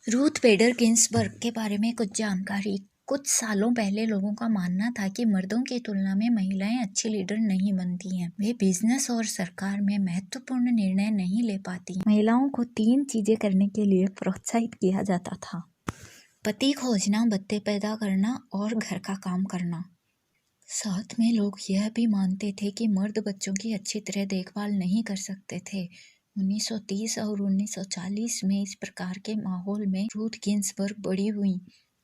Ruth बेडर Ginsberg के बारे में कुछ जानकारी। कुछ सालों पहले लोगों का मानना था कि मर्दों की तुलना में महिलाएं अच्छी लीडर नहीं बनती हैं। वे बिजनेस और सरकार में महत्वपूर्ण निर्णय नहीं ले पाती। महिलाओं को 3 चीजें करने के लिए प्रोत्साहित किया जाता था: पति खोजना, बच्चे पैदा करना और घर का काम करना। साथ में लोग यह भी मानते थे कि मर्द बच्चों की अच्छी तरह देखभाल नहीं कर सकते थे। 1930 और 1940 में इस प्रकार के माहौल में रूथ गिन्सबर्ग बड़ी हुई।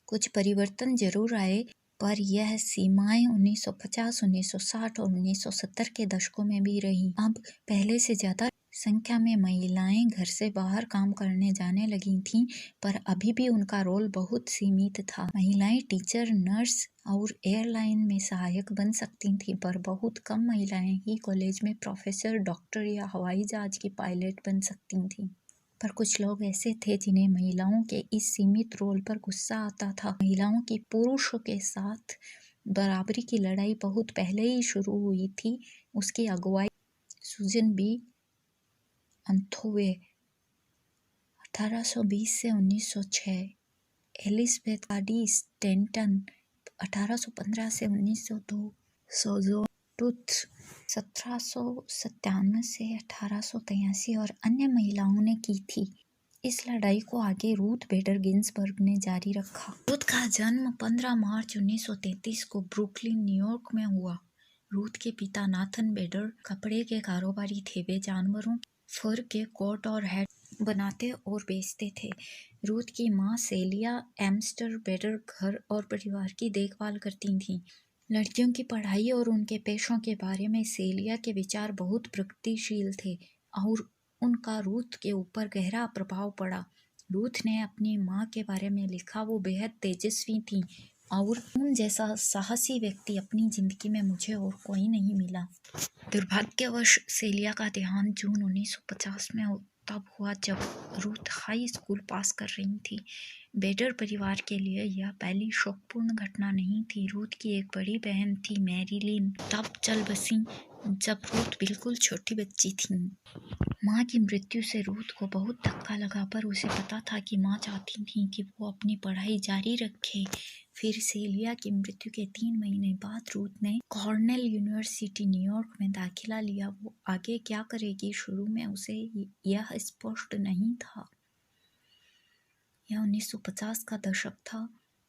कुछ परिवर्तन जरूर आए, पर यह सीमाएं 1950, 1960 और 1970 के दशकों में भी रही। अब पहले से ज्यादा संख्या में महिलाएं घर से बाहर काम करने जाने लगी थीं, पर अभी भी उनका रोल बहुत सीमित था। महिलाएं टीचर, नर्स और एयरलाइन में सहायक बन सकती थीं, पर बहुत कम महिलाएं ही कॉलेज में प्रोफेसर, डॉक्टर या हवाई जहाज की पायलट बन सकती थीं। पर कुछ लोग ऐसे थे जिन्हें महिलाओं के इस सीमित रोल पर गुस्सा आता था। महिलाओं की पुरुषों के साथ बराबरी की लड़ाई बहुत पहले ही शुरू हुई थी। उसकी अगुवाई सुजन बी अंथोवे 1820 से 1906, एलिज़ाबेथ कार्डी स्टैंटन 1815 से 1902, सोजोन टूथ 1797 से 1883 और अन्य महिलाओं ने की थी। इस लड़ाई को आगे रूथ बेडर गिन्सबर्ग ने जारी रखा। रूथ का जन्म 15 मार्च 1933 को ब्रुकलिन, न्यूयॉर्क में हुआ। रूथ के पिता नाथन बेडर कपड़े के कारोबारी थे। वे जानवरों फर के कोट और हैट बनाते और बेचते थे। रूथ की मां सेलिया एम्स्टर बेडर घर और परिवार की देखभाल करती थीं। लड़कियों की पढ़ाई और उनके पेशों के बारे में सेलिया के विचार बहुत प्रगतिशील थे और उनका रूथ के ऊपर गहरा प्रभाव पड़ा। रूथ ने अपनी मां के बारे में लिखा, वो बेहद तेजस्वी थी और उन जैसा साहसी व्यक्ति अपनी जिंदगी में मुझे और कोई नहीं मिला। दुर्भाग्यवश सेलिया का देहांत जून 1950 में तब हुआ जब रूथ हाई स्कूल पास कर रही थी। बेडर परिवार के लिए यह पहली शोकपूर्ण घटना नहीं थी। रूथ की एक बड़ी बहन थी, मैरीलिन, तब चल बसी जब रूथ बिल्कुल छोटी बच्ची थी। माँ की मृत्यु से रूथ को बहुत धक्का लगा, पर उसे पता था कि माँ चाहती थी कि वो अपनी पढ़ाई जारी रखे। फिर सेलिया की मृत्यु के 3 महीने बाद रूथ ने कॉर्नेल यूनिवर्सिटी न्यूयॉर्क में दाखिला लिया। वो आगे क्या करेगी, शुरू में उसे यह स्पष्ट नहीं था। यह 1950 का दशक था।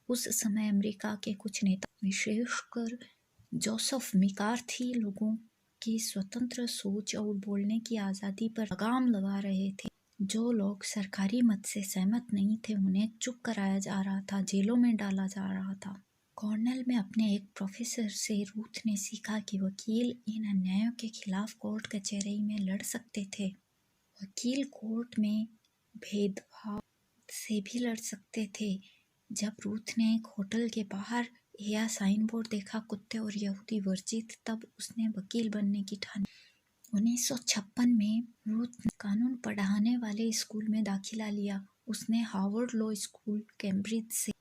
उस समय अमेरिका के कुछ नेता, विशेषकर जोसेफ मैकार्थी, लोगों की स्वतंत्र सोच और बोलने की आज़ादी पर लगाम लगा रहे थे। जो लोग सरकारी मत से सहमत नहीं थे उन्हें चुप कराया जा रहा था, जेलों में डाला जा रहा था। कॉर्नेल में अपने एक प्रोफेसर से रूथ ने सीखा कि वकील इन अन्यायों के खिलाफ कोर्ट कचहरी में लड़ सकते थे। वकील कोर्ट में भेदभाव से भी लड़ सकते थे। जब रूथ ने एक होटल के बाहर यह साइन बोर्ड देखा, कुत्ते और यहूदी वर्जित, तब उसने वकील बनने की ठानी। 1956 में रूथ ने कानून पढ़ाने वाले स्कूल में दाखिला लिया। उसने हार्वर्ड लॉ स्कूल, कैम्ब्रिज से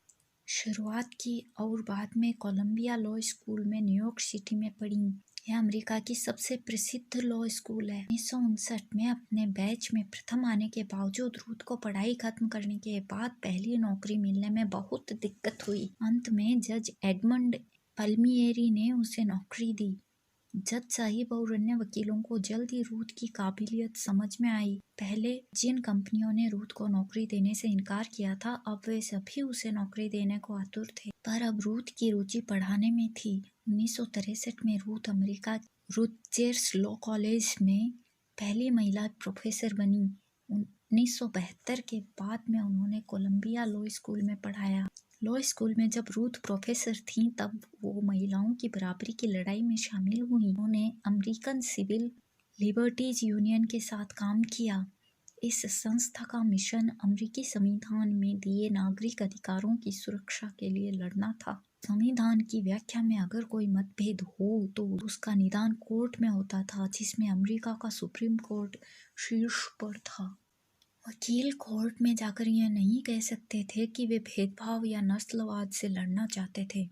शुरुआत की और बाद में कोलंबिया लॉ स्कूल में न्यूयॉर्क सिटी में पढ़ी। यह अमेरिका की सबसे प्रसिद्ध लॉ स्कूल है। 1959 में अपने बैच में प्रथम आने के बावजूद रूथ को पढ़ाई खत्म करने के बाद पहली नौकरी मिलने में बहुत दिक्कत हुई। अंत में जज एडमंड पल्मिएरी ने उसे नौकरी दी। जज साहिब और अन्य वकीलों को जल्द ही रूथ की काबिलियत समझ में आई। पहले जिन कंपनियों ने रूथ को नौकरी देने से इनकार किया था, अब वे सभी उसे नौकरी देने को आतुर थे। पर अब रूथ की रुचि पढ़ाने में थी। 1963 में रूथ अमेरिका रूथजेर्स लॉ कॉलेज में पहली महिला प्रोफेसर बनी। 1972 के बाद में उन्होंने कोलंबिया लॉ स्कूल में पढ़ाया। लॉ स्कूल में जब रूथ प्रोफेसर थीं, तब वो महिलाओं की बराबरी की लड़ाई में शामिल हुई। उन्होंने अमेरिकन सिविल लिबर्टीज यूनियन के साथ काम किया। इस संस्था का मिशन अमेरिकी संविधान में दिए नागरिक अधिकारों की सुरक्षा के लिए लड़ना था। संविधान की व्याख्या में अगर कोई मतभेद हो तो उसका निदान कोर्ट में होता था, जिसमें अमेरिका का सुप्रीम कोर्ट शीर्ष पर था। वकील कोर्ट में जाकर यह नहीं कह सकते थे कि वे भेदभाव या नस्लवाद से लड़ना चाहते थे।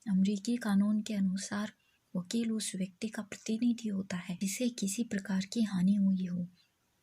अमेरिकी कानून के अनुसार वकील उस व्यक्ति का प्रतिनिधि होता है जिसे किसी प्रकार की हानि हुई हो।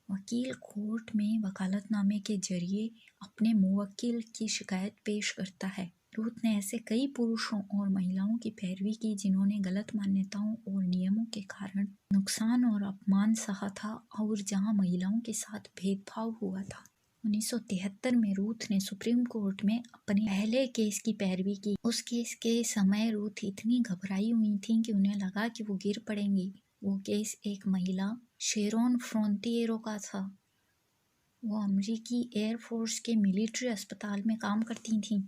वकील कोर्ट में वकालतनामे के जरिए अपने मुवक्किल की शिकायत पेश करता है। रूथ ने ऐसे कई पुरुषों और महिलाओं की पैरवी की जिन्होंने गलत मान्यताओं और नियमों के कारण नुकसान और अपमान सहा था और जहां महिलाओं के साथ भेदभाव हुआ था। 1973 में रूथ ने सुप्रीम कोर्ट में अपने पहले केस की पैरवी की। उस केस के समय रूथ इतनी घबराई हुई थी कि उन्हें लगा कि वो गिर पड़ेंगी। वो केस एक महिला शेरोन फ्रोंटिएरो का था। वो अमेरिकी एयरफोर्स के मिलिट्री अस्पताल में काम करती थीं।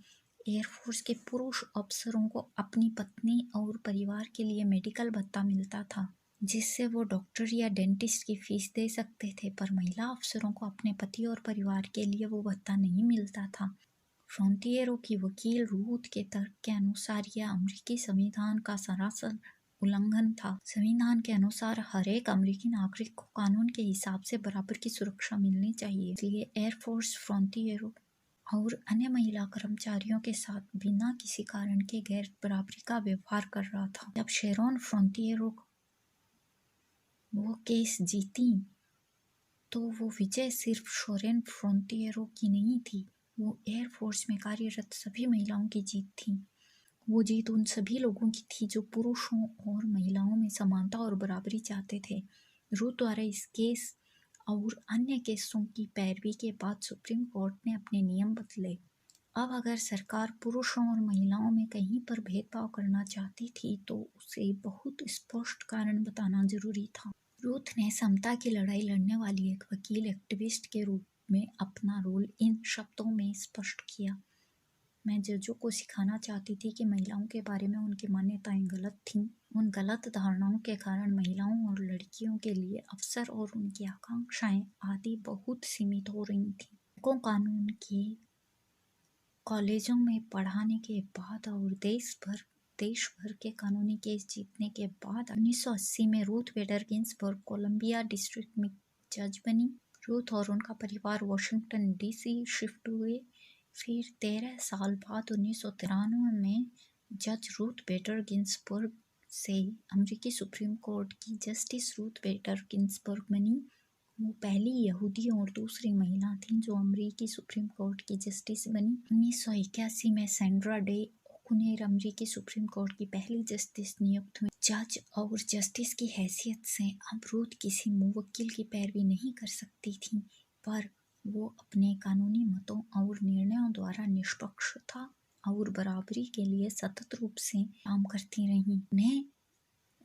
एयरफोर्स के पुरुष अफसरों को अपनी पत्नी और परिवार के लिए मेडिकल भत्ता मिलता था, जिससे वो डॉक्टर या डेंटिस्ट की फीस दे सकते थे, पर महिला अफसरों को अपने पति और परिवार के लिए वो भत्ता नहीं मिलता था। फ्रोंटिएरो की वकील रूथ के तर्क के अनुसार यह अमेरिकी संविधान का सरासर उल्लंघन था। संविधान के अनुसार हर एक अमेरिकी नागरिक को कानून के हिसाब से बराबर की सुरक्षा मिलनी चाहिए। इसलिए एयरफोर्स फ्रोंटिएरो और अन्य महिला कर्मचारियों के साथ बिना किसी कारण के गैर बराबरी का व्यवहार कर रहा था। जब शेरोन फ्रोंटिएरो वो केस जीती तो वो विजय सिर्फ शेरोन फ्रोंटिएरो की नहीं थी, वो एयरफोर्स में कार्यरत सभी महिलाओं की जीत थी। वो जीत उन सभी लोगों की थी जो पुरुषों और महिलाओं में समानता और बराबरी चाहते थे। रूथ द्वारा इस केस और अन्य केसों की पैरवी के बाद सुप्रीम कोर्ट ने अपने नियम बदले। अब अगर सरकार पुरुषों और महिलाओं में कहीं पर भेदभाव करना चाहती थी तो उसे बहुत स्पष्ट कारण बताना जरूरी था। रूथ ने समता की लड़ाई लड़ने वाली एक वकील एक्टिविस्ट के रूप में अपना रोल इन शब्दों में स्पष्ट किया। मैं जजों को सिखाना चाहती थी कि महिलाओं के बारे में उनकी मान्यताएं गलत थीं। उन गलत धारणाओं के कारण महिलाओं और लड़कियों के लिए अवसर और उनकी आकांक्षाएं आदि बहुत सीमित हो रही थीं। को कानून के कॉलेजों में पढ़ाने के बाद और देश भर के कानूनी केस जीतने के बाद 1980 में रूथ बेडर गिन्सबर्ग कोलंबिया डिस्ट्रिक्ट में जज बनी। रूथ और उनका परिवार वाशिंगटन डीसी शिफ्ट हुए। फिर 13 साल बाद 1993 में जज रूथ बेडर गिन्सबर्ग से अमेरिकी सुप्रीम कोर्ट की जस्टिस रूथ बेडर गिन्सबर्ग बनी। वो पहली यहूदी और दूसरी महिला थीं जो अमेरिकी सुप्रीम कोर्ट की जस्टिस बनी। 1981 में सैंड्रा डे ओकुनेर अमेरिकी सुप्रीम कोर्ट की पहली जस्टिस नियुक्त हुई। जज और जस्टिस की हैसियत से अब रूथ किसी मुवक्किल की पैरवी नहीं कर सकती थी, पर वो अपने कानूनी मतों और निर्णयों द्वारा निष्पक्षता और बराबरी के लिए सतत रूप से काम करती रहीं। उन्हें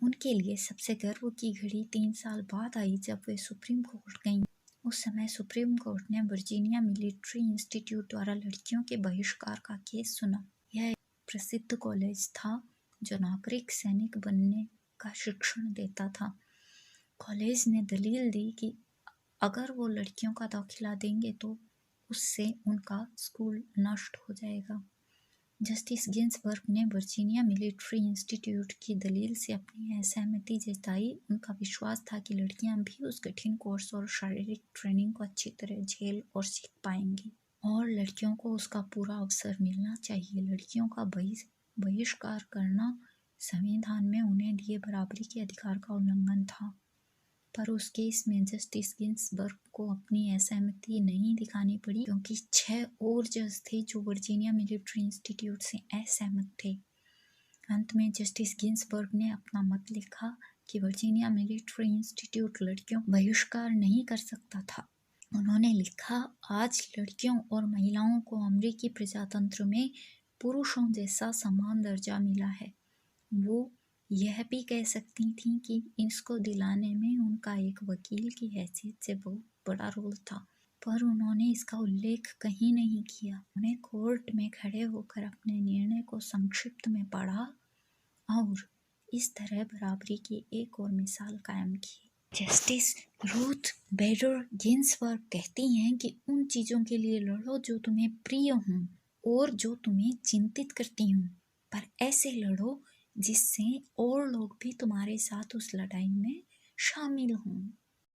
उनके लिए सबसे गर्व की घड़ी 3 साल बाद आई जब वे सुप्रीम कोर्ट गईं। उस समय सुप्रीम कोर्ट ने वर्जीनिया मिलिट्री इंस्टीट्यूट द्वारा लड़कियों के बहिष्कार का केस सुना। यह एक प्रसिद्ध कॉलेज था जो नागरिक सैनिक बनने का शिक्षण देता था। कॉलेज ने दलील दी कि अगर वो लड़कियों का दाखिला देंगे तो उससे उनका स्कूल नष्ट हो जाएगा। जस्टिस गिन्सबर्ग ने वर्जीनिया मिलिट्री इंस्टीट्यूट की दलील से अपनी असहमति जताई। उनका विश्वास था कि लड़कियां भी उस कठिन कोर्स और शारीरिक ट्रेनिंग को अच्छी तरह झेल और सीख पाएंगी और लड़कियों को उसका पूरा अवसर मिलना चाहिए। लड़कियों का बहिष्कार करना संविधान में उन्हें दिए बराबरी के अधिकार का उल्लंघन था, पर उस केस में जस्टिस गिन्सबर्ग को अपनी असहमति नहीं दिखानी पड़ी क्योंकि 6 और जज थे जो वर्जीनिया मिलिट्री इंस्टीट्यूट से असहमत थे। अंत में जस्टिस गिन्सबर्ग ने अपना मत लिखा कि वर्जीनिया मिलिट्री इंस्टीट्यूट लड़कियों का बहिष्कार नहीं कर सकता था। उन्होंने लिखा, आज लड़कियों और महिलाओं को अमेरिकी प्रजातंत्र में पुरुषों जैसा समान दर्जा मिला है। वो यह भी कह सकती थीं कि इसको दिलाने में उनका एक वकील की हैसियत से बहुत बड़ा रोल था, पर उन्होंने इसका उल्लेख कहीं नहीं किया। उन्हें कोर्ट में खड़े होकर अपने निर्णय को संक्षिप्त में पढ़ा और इस तरह बराबरी की एक और मिसाल कायम की। जस्टिस रूथ बेडर गिन्सबर्ग कहती हैं कि उन चीज़ों के लिए लड़ो जो तुम्हें प्रिय हों और जो तुम्हें चिंतित करती हों, पर ऐसे लड़ो जिससे और लोग भी तुम्हारे साथ उस लड़ाई में शामिल हों।